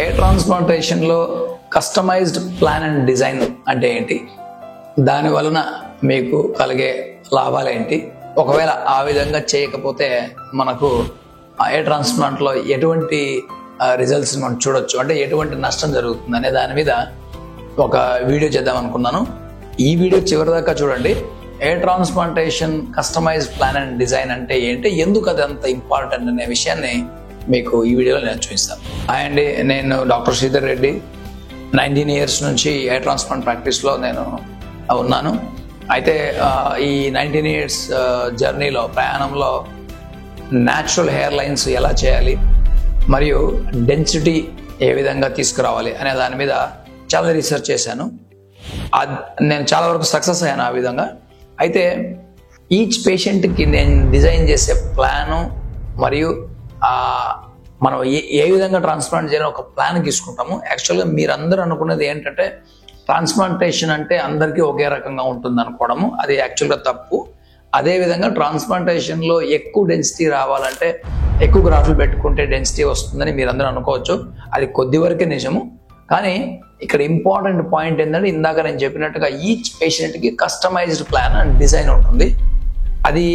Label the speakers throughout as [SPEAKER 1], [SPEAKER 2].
[SPEAKER 1] Air ట్రాన్స్ప్లాంటేషన్లో customized plan and design అంటే ఏంటి, దాని వలన మీకు కలిగే లాభాలు ఏంటి, ఒకవేళ ఆ విధంగా చేయకపోతే మనకు ఎయిర్ ట్రాన్స్ప్లాంట్లో ఎటువంటి రిజల్ట్స్ మనం చూడొచ్చు, అంటే ఎటువంటి నష్టం జరుగుతుంది అనే దాని మీద ఒక వీడియో చేద్దాం అనుకున్నాను. ఈ వీడియో చివరిదాకా చూడండి. Hair transplantation customized plan and design అంటే ఏంటి, ఎందుకు అది అంత ఇంపార్టెంట్ అనే విషయాన్ని మీకు ఈ వీడియోలో నేను చూపిస్తాను. అండ్ నేను డాక్టర్ శ్రీధర్ రెడ్డి, 19 years నుంచి ఎయిర్ ట్రాన్స్ప్లాంట్ ప్రాక్టీస్లో నేను ఉన్నాను. అయితే ఈ 19 years జర్నీలో, ప్రయాణంలో న్యాచురల్ హెయిర్ లైన్స్ ఎలా చేయాలి మరియు డెన్సిటీ ఏ విధంగా తీసుకురావాలి అనే దాని మీద చాలా రీసెర్చ్ చేశాను. నేను చాలా వరకు సక్సెస్ అయ్యాను ఆ విధంగా. అయితే ఈచ్ పేషెంట్కి నేను డిజైన్ చేసే ప్లాను మరియు మనం ఏ విధంగా ట్రాన్స్ప్లాంట్ చేయాలని ఒక ప్లాన్ తీసుకుంటాము. యాక్చువల్గా మీరందరూ అనుకునేది ఏంటంటే ట్రాన్స్ప్లాంటేషన్ అంటే అందరికీ ఒకే రకంగా ఉంటుంది అనుకోవడము, అది యాక్చువల్గా తప్పు. అదేవిధంగా ట్రాన్స్ప్లాంటేషన్లో ఎక్కువ డెన్సిటీ రావాలంటే ఎక్కువ గ్రాఫ్లు పెట్టుకుంటే డెన్సిటీ వస్తుందని మీరందరూ అనుకోవచ్చు. అది కొద్ది వరకే నిజము. కానీ ఇక్కడ ఇంపార్టెంట్ పాయింట్ ఏంటంటే, ఇందాక నేను చెప్పినట్టుగా ఈచ్ పేషెంట్కి కస్టమైజ్డ్ ప్లాన్ అండ్ డిజైన్ ఉంటుంది. అది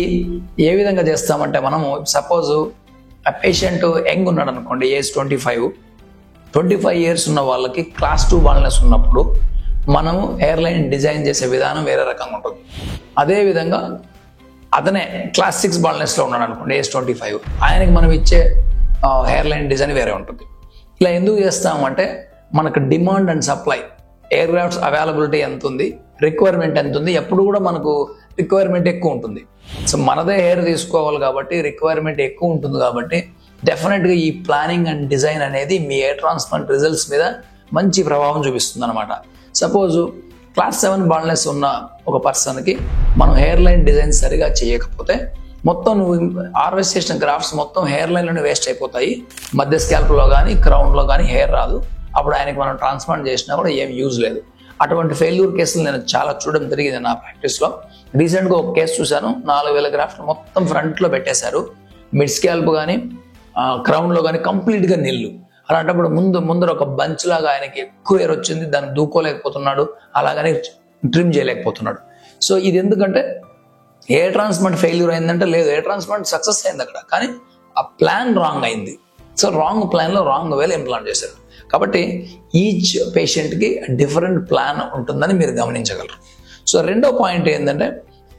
[SPEAKER 1] ఏ విధంగా చేస్తామంటే, మనము సపోజ్ ఆ పేషెంట్ యంగ్ ఉన్నాడు అనుకోండి, ఏజ్ 25 years ఉన్న వాళ్ళకి class 2 బాల్నెస్ ఉన్నప్పుడు మనము హెయిర్ లైన్ డిజైన్ చేసే విధానం వేరే రకంగా ఉంటుంది. అదేవిధంగా అతనే class 6 బాల్నెస్లో ఉన్నాడు అనుకోండి, ఏజ్ 25, ఆయనకి మనం ఇచ్చే హెయిర్ లైన్ డిజైన్ వేరే ఉంటుంది. ఇలా ఎందుకు చేస్తామంటే, మనకు demand and supply, air grafts availability ఎంత ఉంది, రిక్వైర్మెంట్ ఎంత ఉంది, ఎప్పుడు కూడా మనకు రిక్వైర్మెంట్ ఎక్కువ ఉంటుంది. సో మనదే హెయిర్ తీసుకోవాలి కాబట్టి రిక్వైర్మెంట్ ఎక్కువ ఉంటుంది. కాబట్టి డెఫినెట్గా ఈ ప్లానింగ్ అండ్ డిజైన్ అనేది మీ ఎయిర్ ట్రాన్స్ప్లాంట్ రిజల్ట్స్ మీద మంచి ప్రభావం చూపిస్తుంది అనమాట. సపోజు class 7 బాల్నెస్ ఉన్న ఒక పర్సన్కి మనం హెయిర్ లైన్ డిజైన్ సరిగా చేయకపోతే మొత్తం నువ్వు హార్వెస్ట్ చేసిన గ్రాఫ్ట్స్ మొత్తం హెయిర్ లైన్లోనే వేస్ట్ అయిపోతాయి. మధ్య స్కాల్ప్లో కానీ క్రౌన్లో కానీ హెయిర్ రాదు. అప్పుడు ఆయనకి మనం ట్రాన్స్ప్లాంట్ చేసినా కూడా ఏం యూజ్ లేదు. అటువంటి ఫెయిల్యూర్ కేసులు నేను చాలా చూడడం జరిగింది నా ప్రాక్టీస్లో. రీసెంట్గా ఒక కేసు చూశాను, 4000 గ్రాఫ్ట్లు మొత్తం ఫ్రంట్లో పెట్టేశారు. మిడ్ స్కాల్ప్ కానీ క్రౌన్లో కానీ కంప్లీట్గా నిల్లు. అలాంటప్పుడు ముందర ఒక బంచ్ లాగా ఆయనకి ఎక్కువ హెయిర్ వచ్చింది, దాన్ని దూకోలేకపోతున్నాడు, అలాగనే ట్రిమ్ చేయలేకపోతున్నాడు. సో ఇది ఎందుకంటే ఎయిర్ ట్రాన్స్ప్లాంట్ ఫెయిల్యూర్ అయిందంటే లేదు, ఎయిర్ ట్రాన్స్ప్లాంట్ సక్సెస్ అయింది అక్కడ, కానీ ఆ ప్లాన్ రాంగ్ అయింది. సో రాంగ్ ప్లాన్లో రాంగ్ వేలో ఇంప్లాంట్ చేశారు. కాబట్టి ఈచ్ పేషెంట్కి డిఫరెంట్ ప్లాన్ ఉంటుందని మీరు గమనించగలరు. సో రెండో పాయింట్ ఏంటంటే,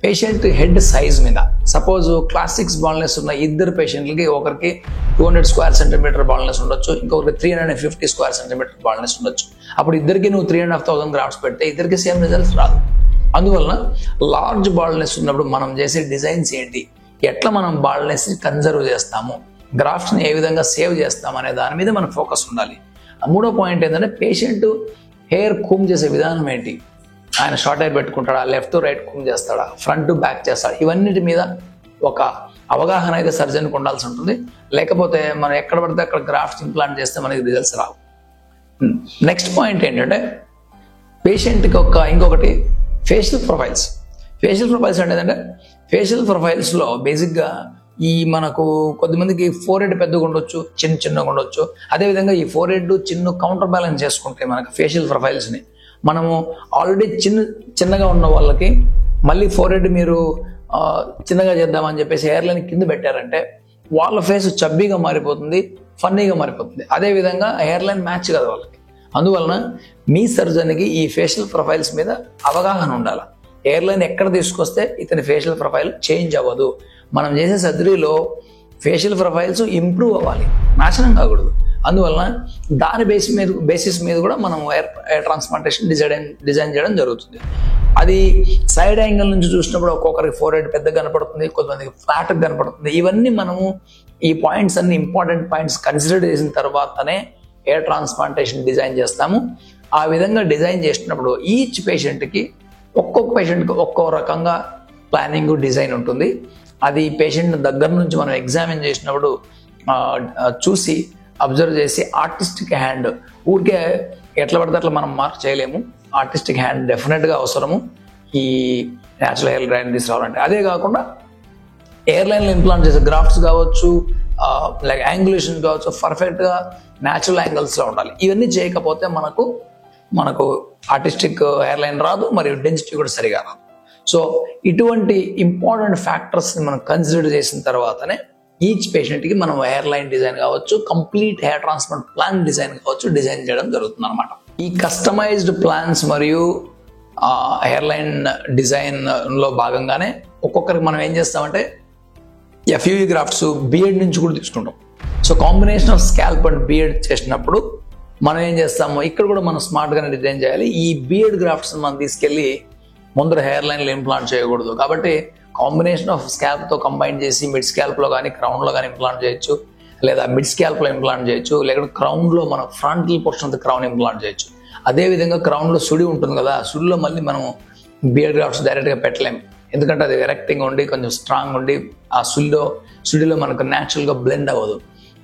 [SPEAKER 1] పేషెంట్ హెడ్ సైజ్ మీద. సపోజ్ class 6 బాల్నెస్ ఉన్న ఇద్దరు పేషెంట్లకి, ఒకరికి 200 square centimeter బాల్నెస్ ఉండొచ్చు, ఇంకొకరికి 350 square centimeter బాల్నెస్ ఉండొచ్చు. అప్పుడు ఇద్దరికి నువ్వు 3,500 గ్రాఫ్ట్స్ పెడితే ఇద్దరికి సేమ్ రిజల్ట్స్ రాదు. అందువలన లార్జ్ బాల్నెస్ ఉన్నప్పుడు మనం చేసే డిజైన్స్ ఏంటి, ఎట్లా మనం బాల్నెస్ని కన్జర్వ్ చేస్తాము, గ్రాఫ్ట్స్ని ఏ విధంగా సేవ్ చేస్తాము అనే దాని మీద మనకు ఫోకస్ ఉండాలి. మూడో పాయింట్ ఏంటంటే, పేషెంట్ హెయిర్ కూమ్ చేసే విధానం ఏంటి, ఆయన షార్ట్ హెయిర్ పెట్టుకుంటాడా, లెఫ్ట్ టు రైట్ కూమ్ చేస్తాడా, ఫ్రంట్ టు బ్యాక్ చేస్తాడా, ఇవన్నిటి మీద ఒక అవగాహన అయితే సర్జన్కి ఉండాల్సి ఉంటుంది. లేకపోతే మనం ఎక్కడ పడితే అక్కడ గ్రాఫ్ట్స్ ఇంప్లాంట్ చేస్తే మనకి రిజల్ట్స్ రావు. నెక్స్ట్ పాయింట్ ఏంటంటే, పేషెంట్కి ఇంకొకటి ఫేషియల్ ప్రొఫైల్స్. ఫేషియల్ ప్రొఫైల్స్ అంటే ఏంటంటే, ఫేషియల్ ప్రొఫైల్స్లో బేసిక్గా మనకు కొద్దిమందికి ఫోర్హెడ్ పెద్దగా ఉండొచ్చు, చిన్నగా ఉండొచ్చు. అదేవిధంగా ఈ ఫోర్హెడ్ చిన్న కౌంటర్ బ్యాలెన్స్ చేసుకుంటే మనకు ఫేషియల్ ప్రొఫైల్స్ని మనము ఆల్రెడీ చిన్నగా ఉన్న వాళ్ళకి మళ్ళీ ఫోర్హెడ్ మీరు చిన్నగా చేద్దామని చెప్పేసి హెయిర్ లైన్ కింద పెట్టారంటే వాళ్ళ ఫేస్ చబ్బీగా మారిపోతుంది, ఫన్నీగా మారిపోతుంది. అదేవిధంగా హెయిర్ లైన్ మ్యాచ్ కదా వాళ్ళకి. అందువలన మీ సర్జన్కి ఈ ఫేషియల్ ప్రొఫైల్స్ మీద అవగాహన ఉండాలి. హెయిర్ లైన్ ఎక్కడ తీసుకొస్తే ఇతని ఫేషియల్ ప్రొఫైల్ చేంజ్ అవ్వదు. మనం చేసే సర్జరీలో ఫేషియల్ ప్రొఫైల్స్ ఇంప్రూవ్ అవ్వాలి, నాశనం కాకూడదు. అందువలన దాని బేసిస్ మీద కూడా మనం ఎయిర్ ట్రాన్స్ప్లాంటేషన్ డిజైన్ చేయడం జరుగుతుంది. అది సైడ్ యాంగిల్ నుంచి చూసినప్పుడు ఒక్కొక్కరికి ఫోర్హెడ్ పెద్దగా కనపడుతుంది, కొంతమందికి ఫ్లాట్గా కనపడుతుంది. ఇవన్నీ మనము ఈ పాయింట్స్ అన్ని ఇంపార్టెంట్ పాయింట్స్ కన్సిడర్ చేసిన తర్వాతనే ఎయిర్ ట్రాన్స్ప్లాంటేషన్ డిజైన్ చేస్తాము. ఆ విధంగా డిజైన్ చేసినప్పుడు ఈచ్ పేషెంట్కి ఒక్కో రకంగా ప్లానింగ్ డిజైన్ ఉంటుంది. అది పేషెంట్ దగ్గర నుంచి మనం ఎగ్జామిన్ చేసినప్పుడు చూసి అబ్జర్వ్ చేసి ఆర్టిస్టిక్ హ్యాండ్, ఊరికే ఎట్లా పడితే అట్లా మనం మార్క్ చేయలేము. ఆర్టిస్టిక్ హ్యాండ్ డెఫినెట్గా అవసరము ఈ న్యాచురల్ హెయిర్ లైన్ తీసుకురావాలంటే. అదే కాకుండా ఎయిర్ లైన్లో ఇంప్లాంట్ చేసే గ్రాఫ్ట్స్ కావచ్చు, లైక్ యాంగులేషన్ కావచ్చు పర్ఫెక్ట్గా న్యాచురల్ యాంగిల్స్లో ఉండాలి. ఇవన్నీ చేయకపోతే మనకు ఆర్టిస్టిక్ హెయిర్ లైన్ రాదు, మరియు డెన్సిటీ కూడా సరిగా రాదు. సో ఇటువంటి ఇంపార్టెంట్ ఫ్యాక్టర్స్ని మనం కన్సిడర్ చేసిన తర్వాతనే ఈచ్ పేషెంట్కి మనం హెయిర్ లైన్ డిజైన్ కావచ్చు, complete hair transplant plan design కావచ్చు డిజైన్ చేయడం జరుగుతుంది అనమాట. ఈ కస్టమైజ్డ్ ప్లాన్స్ మరియు హెయిర్ లైన్ డిజైన్లో భాగంగానే ఒక్కొక్కరికి మనం ఏం చేస్తామంటే ఎఫ్యూవి గ్రాఫ్ట్స్ బియర్డ్ నుంచి కూడా తీసుకుంటాం. So combination of scalp and beard చేసినప్పుడు మనం ఏం చేస్తాము, ఇక్కడ కూడా మనం స్మార్ట్గానే డిజైన్ చేయాలి. ఈ బియర్డ్ గ్రాఫ్ట్స్ మనం తీసుకెళ్ళి ముందర హెయిర్ లైన్లో ఇంప్లాంట్ చేయకూడదు. కాబట్టి కాంబినేషన్ ఆఫ్ స్కాల్ప్తో కంబైన్ చేసి మిడ్ స్కాల్ప్లో కానీ క్రౌన్లో కానీ ఇంప్లాంట్ చేయొచ్చు, లేదా మిడ్ స్కాల్ప్లో ఇంప్లాంట్ చేయొచ్చు, లేకపోతే క్రౌన్లో మనం frontal portion of the crown implant చేయొచ్చు. అదేవిధంగా క్రౌన్లో సుడి ఉంటుంది కదా, సుడిలో మళ్ళీ మనం బియర్డ్ గ్రాఫ్ట్స్ డైరెక్ట్గా పెట్టలేము. ఎందుకంటే అది ఎరెక్టింగ్ ఉండి కొంచెం స్ట్రాంగ్ ఉండి ఆ సుడిలో మనకు న్యాచురల్గా బ్లెండ్ అవ్వదు.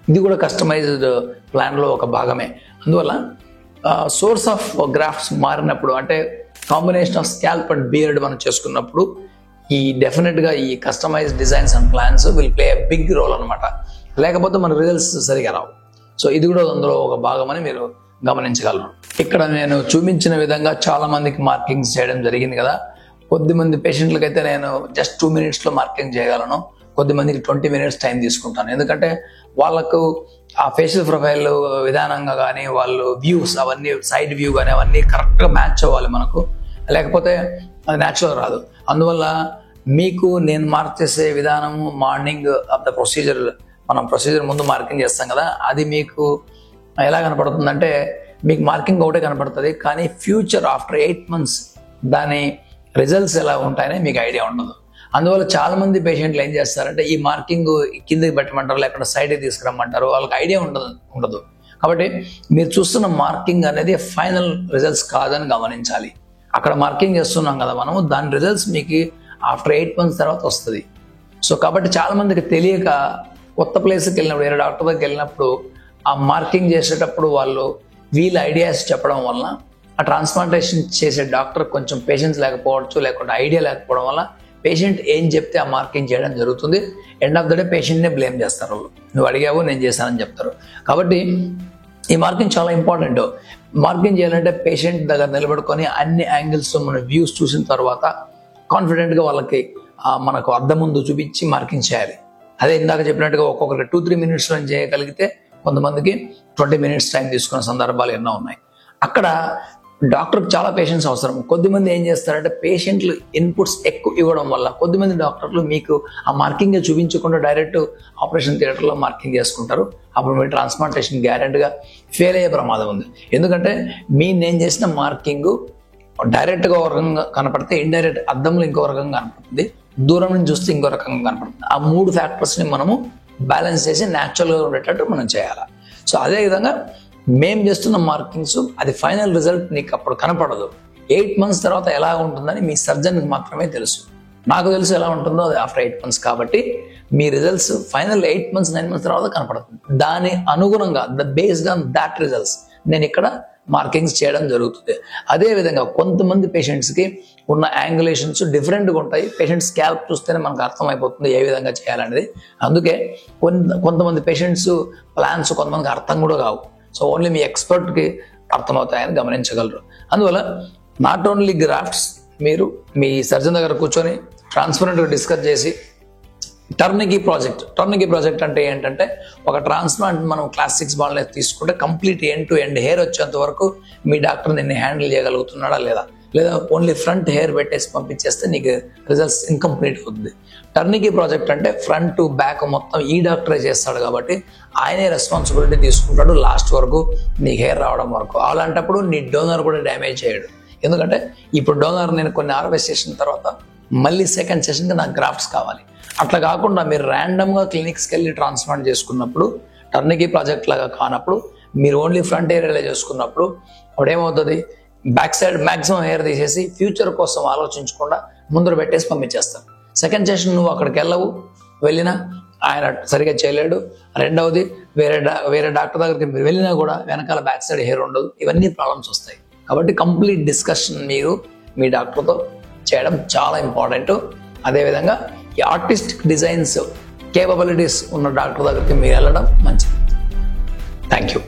[SPEAKER 1] ఇది కూడా కస్టమైజ్డ్ ప్లాన్లో ఒక భాగమే. అందువల్ల సోర్స్ ఆఫ్ గ్రాఫ్ట్స్ మారినప్పుడు, అంటే combination of scalp and beard మనం చేసుకున్నప్పుడు డెఫినెట్గా ఈ customized designs and plans will play a big role అనమాట. లేకపోతే మన రిజల్ట్స్ సరిగా రావు. సో ఇది కూడా అందులో ఒక భాగమని మీరు గమనించగలరు. ఇక్కడ నేను చూపించిన విధంగా చాలా మందికి మార్కింగ్స్ చేయడం జరిగింది కదా. కొద్దిమంది పేషెంట్లకి అయితే నేను జస్ట్ 2 minutesలో మార్కింగ్ చేయగలను, కొద్దిమందికి 20 minutes టైం తీసుకుంటాను. ఎందుకంటే వాళ్ళకు ఆ ఫేషియల్ ప్రొఫైల్ విధానంగా కానీ వాళ్ళు వ్యూస్ అవన్నీ సైడ్ వ్యూ కానీ అవన్నీ కరెక్ట్గా మ్యాచ్ అవ్వాలి మనకు, లేకపోతే అది న్యాచురల్ రాదు. అందువల్ల మీకు నేను మార్క్ చేసే విధానము మార్నింగ్ ఆఫ్ ద ప్రొసీజర్, మనం ప్రొసీజర్ ముందు మార్కింగ్ చేస్తాం కదా, అది మీకు ఎలా కనపడుతుందంటే మీకు మార్కింగ్ ఒకటే కనపడుతుంది, కానీ ఫ్యూచర్ ఆఫ్టర్ 8 months దాని రిజల్ట్స్ ఎలా ఉంటాయని మీకు ఐడియా ఉండదు. అందువల్ల చాలా మంది పేషెంట్లు ఏం చేస్తారంటే ఈ మార్కింగ్ కిందకి పెట్టమంటారు, లేకపోతే సైడ్కి తీసుకురమ్మంటారు, వాళ్ళకి ఐడియా ఉండదు. కాబట్టి మీరు చూస్తున్న మార్కింగ్ అనేది ఫైనల్ రిజల్ట్స్ కాదని గమనించాలి. అక్కడ మార్కింగ్ చేస్తున్నాం కదా మనము, దాని రిజల్ట్స్ మీకు ఆఫ్టర్ 8 months తర్వాత వస్తుంది. సో కాబట్టి చాలా మందికి తెలియక కొత్త ప్లేస్కి వెళ్ళినప్పుడు, వేరే డాక్టర్ దగ్గరికి వెళ్ళినప్పుడు ఆ మార్కింగ్ చేసేటప్పుడు వాళ్ళు వీళ్ళ ఐడియాస్ చెప్పడం వలన ఆ ట్రాన్స్ప్లాంటేషన్ చేసే డాక్టర్ కొంచెం పేషెన్స్ లేకపోవచ్చు, లేకుంటే ఐడియా లేకపోవడం వల్ల పేషెంట్ ఏం చెప్తే ఆ మార్కింగ్ చేయడం జరుగుతుంది. ఎండ్ ఆఫ్ ద డే పేషెంట్నే బ్లేమ్ చేస్తారు. వాళ్ళు నువ్వు అడిగావు నేను చేశానని చెప్తారు. కాబట్టి ఈ మార్కింగ్ చాలా ఇంపార్టెంట్. మార్కింగ్ చేయాలంటే పేషెంట్ దగ్గర నిలబడుకొని అన్ని యాంగిల్స్తో మన వ్యూస్ చూసిన తర్వాత కాన్ఫిడెంట్గా వాళ్ళకి మనకు అద్దం ముందు చూపించి మార్కింగ్ చేయాలి. అదే ఇందాక చెప్పినట్టుగా ఒక్కొక్కరికి 2-3 minutesలో చేయగలిగితే కొంతమందికి 20 minutes టైం తీసుకున్న సందర్భాలు ఎన్నో ఉన్నాయి. అక్కడ డాక్టర్కి చాలా పేషెన్స్ అవసరం. కొద్దిమంది ఏం చేస్తారంటే పేషెంట్లు ఇన్పుట్స్ ఎక్కువ ఇవ్వడం వల్ల కొద్దిమంది డాక్టర్లు మీకు ఆ మార్కింగ్ చూపించకుండా డైరెక్ట్ ఆపరేషన్ థియేటర్లో మార్కింగ్ చేసుకుంటారు. అప్పుడు మీ ట్రాన్స్ప్లాంటేషన్ గ్యారెంటీగా ఫెయిల్ అయ్యే ప్రమాదం ఉంది. ఎందుకంటే నేను చేసిన మార్కింగ్ డైరెక్ట్గా ఒక రకంగా కనపడితే ఇండైరెక్ట్ అద్దంలో ఇంకో రకంగా కనపడుతుంది, దూరం నుంచి చూస్తే ఇంకో రకంగా కనపడుతుంది. ఆ 3 ఫ్యాక్టర్స్ని మనము బ్యాలెన్స్ చేసి న్యాచురల్గా ఉండేటట్టు మనం చేయాలి. సో అదేవిధంగా మేము చేస్తున్న మార్కింగ్స్ అది ఫైనల్ రిజల్ట్ నీకు అప్పుడు కనపడదు. 8 months తర్వాత ఎలా ఉంటుందని మీ సర్జన్కి మాత్రమే తెలుసు. నాకు తెలుసు ఎలా ఉంటుందో అది ఆఫ్టర్ 8 months. కాబట్టి మీ రిజల్ట్స్ ఫైనల్ 8 months 9 months తర్వాత కనపడుతుంది. దాని అనుగుణంగా బేస్డ్ ఆన్ దాట్ రిజల్ట్స్ నేను ఇక్కడ మార్కింగ్స్ చేయడం జరుగుతుంది. అదేవిధంగా కొంతమంది పేషెంట్స్కి ఉన్న యాంగులేషన్స్ డిఫరెంట్గా ఉంటాయి. పేషెంట్ స్కాల్ప్ చూస్తేనే మనకు అర్థమైపోతుంది ఏ విధంగా చేయాలనేది. అందుకే కొంతమంది పేషెంట్స్ ప్లాన్స్ కొంతమందికి అర్థం కూడా కావు. సో ఓన్లీ మీ ఎక్స్పర్ట్కి అర్థమవుతాయని గమనించగలరు. అందువల్ల నాట్ ఓన్లీ గ్రాఫ్ట్స్ మీరు మీ సర్జన్ దగ్గర కూర్చొని ట్రాన్స్పరెంట్గా డిస్కస్ చేసి టర్నికీ ప్రాజెక్ట్ అంటే ఏంటంటే ఒక ట్రాన్స్ప్లాంట్ మనం క్లాస్ 6 బాల్ని తీసుకుంటే complete end to end hair వచ్చేంత వరకు మీ డాక్టర్ నిన్ను హ్యాండిల్ చేయగలుగుతున్నాడా లేదా ఓన్లీ ఫ్రంట్ హెయిర్ పెట్టేసి పంపించేస్తే నీకు రిజల్ట్స్ ఇన్కంప్లీట్ అవుతుంది. టర్నికీ ప్రాజెక్ట్ అంటే ఫ్రంట్ టు బ్యాక్ మొత్తం ఈ డాక్టరే చేస్తాడు కాబట్టి ఆయనే రెస్పాన్సిబిలిటీ తీసుకుంటాడు లాస్ట్ వరకు నీకు హెయిర్ రావడం వరకు. అలాంటప్పుడు నీ డోనర్ కూడా డ్యామేజ్ చేయడు. ఎందుకంటే ఇప్పుడు డోనర్ నేను కొన్ని ఆర్వైస్ చేసిన తర్వాత మళ్ళీ సెకండ్ సెషన్కి నాకు గ్రాఫ్ట్స్ కావాలి. అట్లా కాకుండా మీరు ర్యాండమ్గా క్లినిక్స్కి వెళ్ళి ట్రాన్స్ప్లాంట్ చేసుకున్నప్పుడు టర్నికీ ప్రాజెక్ట్ లాగా కానప్పుడు మీరు ఓన్లీ ఫ్రంట్ ఏరియాలో చేసుకున్నప్పుడు అప్పుడు ఏమవుతుంది, బ్యాక్ సైడ్ మ్యాక్సిమం హెయిర్ తీసేసి ఫ్యూచర్ కోసం ఆలోచించకుండా ముందర పెట్టేసి పంపించేస్తారు. సెకండ్ సెషన్ నువ్వు అక్కడికి వెళ్ళినా ఆయన సరిగా చేయలేడు. రెండవది వేరే డాక్టర్ దగ్గరికి మీరు వెళ్ళినా కూడా వెనకాల బ్యాక్ సైడ్ హెయిర్ ఉండదు. ఇవన్నీ ప్రాబ్లమ్స్ వస్తాయి. కాబట్టి కంప్లీట్ డిస్కషన్ మీరు మీ డాక్టర్తో చేయడం చాలా ఇంపార్టెంట్. అదేవిధంగా ఈ ఆర్టిస్టిక్ డిజైన్స్ కేపబిలిటీస్ ఉన్న డాక్టర్ దగ్గరికి మీరు వెళ్ళడం మంచిది. Thank you.